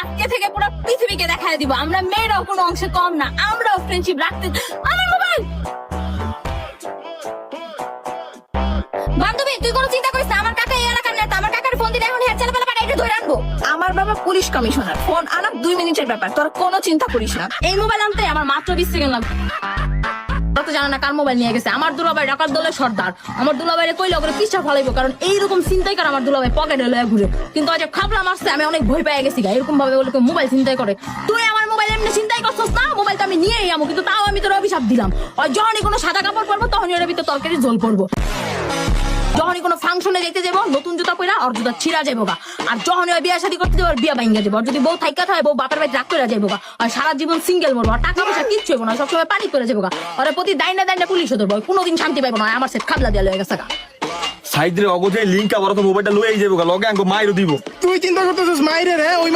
আজকে থেকে পুরো পৃথিবীকে দেখায় দিব আমরা মেয়েরাও কোনো অংশে কম না, আমরাও ফ্রেন্ডশিপ রাখতে। আমার মোবাইল। বান্ধবী তুই কোনো চিন্তা করিস না, আমার কাকা এই এলাকার নেতা, আমার কাকার ফোন দিলে এখন হেড ছেলেপেলা পাঠাই ধরে আনবো। আমার বাবা পুলিশ কমিশনার, ফোন আনা 2 মিনিটের ব্যাপার, তোর কোনো চিন্তা করিস না। এই মোবাইল আনতে আমার মাত্র 20 সেকেন্ড লাগবে। তোরা তো জানা না কার মোবাইল নিয়ে গেছে। আমার দুলাভাই ডাকাত দলের সর্দার, আমার দুলাভাইরে কইলে ওকে পিছা ফলাইবো, কারণ এইরকম চিন্তাই করে আমার দুলাভাই পকেটে লয়ে ঘুরে। কিন্তু আজ খাবলা মারছে, আমি অনেক ভয় পেয়ে গেছি। এরকম ভাবে বলে কেউ মোবাইল চিন্তাই করে। তুই আমার মোবাইল এমনি চিন্তাই করছিস না, মোবাইল তো আমি নিয়েই যাবো, কিন্তু তাও আমি তোর অভিশাপ দিলাম। আর যখনই কোনো সাদা কাপড় পরবো তখনই ওর ভিতর তরকারি ঝোল পড়বো। যখনই কোনো ফাংশনে যাইতে যাবো নতুন জুতা পরা আর জুতা ছিঁড়া যাবো গা। আর যখনই ওই বিয়া শাদী করতে যাবো বিয়া ভাঙ্গা যাবো। আর যদি বউ থাইকা থাকে বউ বাপের বাড়ি রাগ করে যাবো গা। আর সারা জীবন সিঙ্গেল মরবো, আর টাকা পয়সা কিচ্ছু হবো না, সবসময় পানি করে যাবো গা। আর প্রতি দাইনা দাইনা পুলিশ ধরবো, কোনোদিন শান্তি পাইবো না। আমার সেট খাবলা দেওয়া হয়ে গেছে গা। সাইডে অগজে লিঙ্ক আবার তো মোবাইলটা লইয়াই যাবো লগে আঙ্গো মাইরও দিব। তুই চিন্তা করতেছিস মাইরে রে, ওই